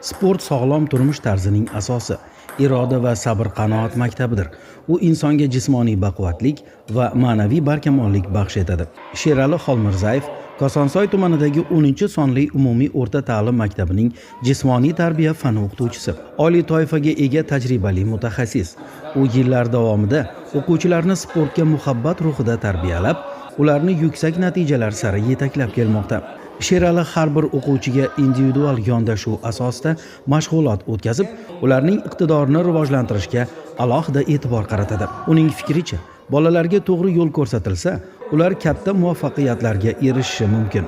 Sport sog'lom turmush tarzining asosi, iroda va sabr-qanoat maktabidir. U insonga jismoniy baquvvatlik va ma'naviy barkamollik baxsh etadi. Sherali Xolmirzayev Kosonsoy tumanidagi 10-sonli umumiy o'rta ta'lim maktabining jismoniy tarbiya fani o'qituvchisi. Oliy toifaga ega tajribali mutaxassis. U yillar davomida o'quvchilarni sportga muhabbat ruhida tarbiyalab, ularni yuksak natijalar sari yetaklab kelmoqda. Sherali har bir o'quvchiga individual yondashuv asosida mashg'ulot o'tkazib, ularning iqtidorini rivojlantirishga alohida e'tibor qaratadi. Uning fikricha, bolalarga to'g'ri yo'l ko'rsatilsa, ular katta muvaffaqiyatlarga erishishi mumkin.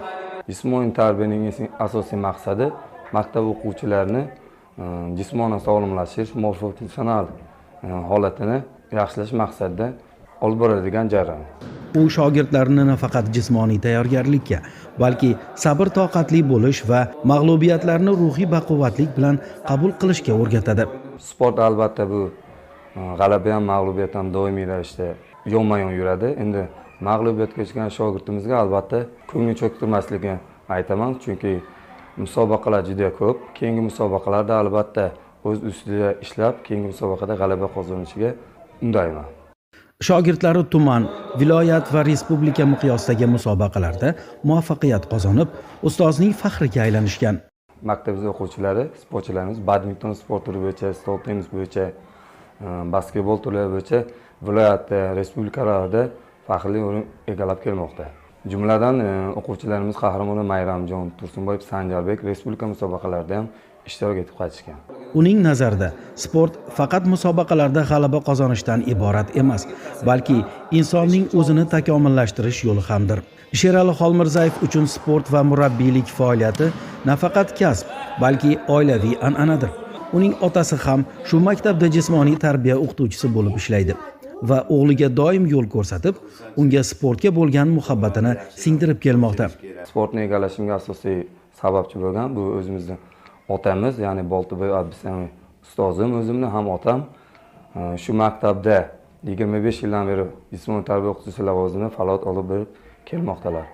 Jismoniy tarbiyaning asosiy maqsadi maktab o'quvchilarini jismonan sog'lomlashtirish, motivatsion holatini yaxshilash maqsadida olib boradigan jarayon. U shogirdlarni nafaqat jismoniy tayyorgarlikka, balki sabr toqatli bo'lish va mag'lubiyatlarni ruhiy baquvvatlik bilan qabul qilishga o'rgatadi. Sport albatta bu g'alaba ham, mag'lubiyat ham doimiy ravishda yonma-yon yuradi. Endi mag'lubiyatga uchragan shogirdimizga albatta ko'ngli cho'ktirmasligini aytaman, chunki musobaqalar juda ko'p. Keyingi musobaqalarda albatta o'z ustida ishlab, keyingi musobaqada g'alaba qozonishiga undayman. Shogirdlari tuman, viloyat va respublika miqyosidagi musobaqalarda muvaffaqiyat qozonib, ustozning faxriga aylanishgan. Maktabimiz o'quvchilari, sportchilarimiz badminton sport turi bo'yicha, stol tennis bo'yicha, basketbol turlari bo'yicha viloyatda, respublikalarda faxrli o'rin egallab kelmoqda. Jumladan o'quvchilarimiz qahramoni Mayramjon Tursunboyev, Sanjarbek respublika musobaqalarida ham ishtirok etib qaytishgan. Uning nazarida sport faqat musobaqalarda g'alaba qozonishdan iborat emas, balki insonning o'zini takomillashtirish yo'li hamdir. Sherali Xolmirzayev uchun sport va murabbiylik faoliyati nafaqat kasb, balki oilaviy an'anadir. Uning otasi ham shu maktabda jismoniy tarbiya o'qituvchisi bo'lib ishlaydi va o'g'liga doim yo'l ko'rsatib, unga sportga bo'lgan muhabbatini singdirib kelmoqda. Sportni egallashimga asosiy sababchi bo'lgan bu o'zimizning otamiz, ya'ni Boltiboy Abdusami ustozim, o'zimni ham otam shu maktabda 25 yildan beri jismoniy tarbiya o'qituvchisi lavozimida faoliyat olib berib kelmoqdalar.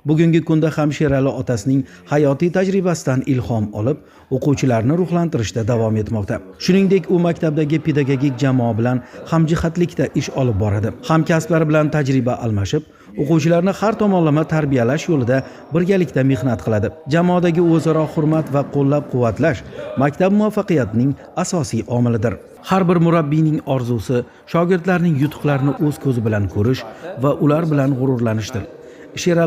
Bugungi kunda ham Sherali otasining hayotiy tajribasidan ilhom olib, o'quvchilarni ruhlantirishda davom etmoqda. Shuningdek, u maktabdagi pedagogik jamoa bilan hamjihatlikda ish olib boradi. Hamkasblari bilan tajriba almashib, o'quvchilarni har tomonlama tarbiyalash yo'lida birgalikda mehnat qiladi. Jamoadagi o'zaro hurmat va qo'llab-quvvatlash maktab muvaffaqiyatining asosiy omilidir. Har bir murabbiyning orzusi shogirdlarning yutuqlarini o'z ko'zi bilan ko'rish va ular bilan g'ururlanishdir. Sherali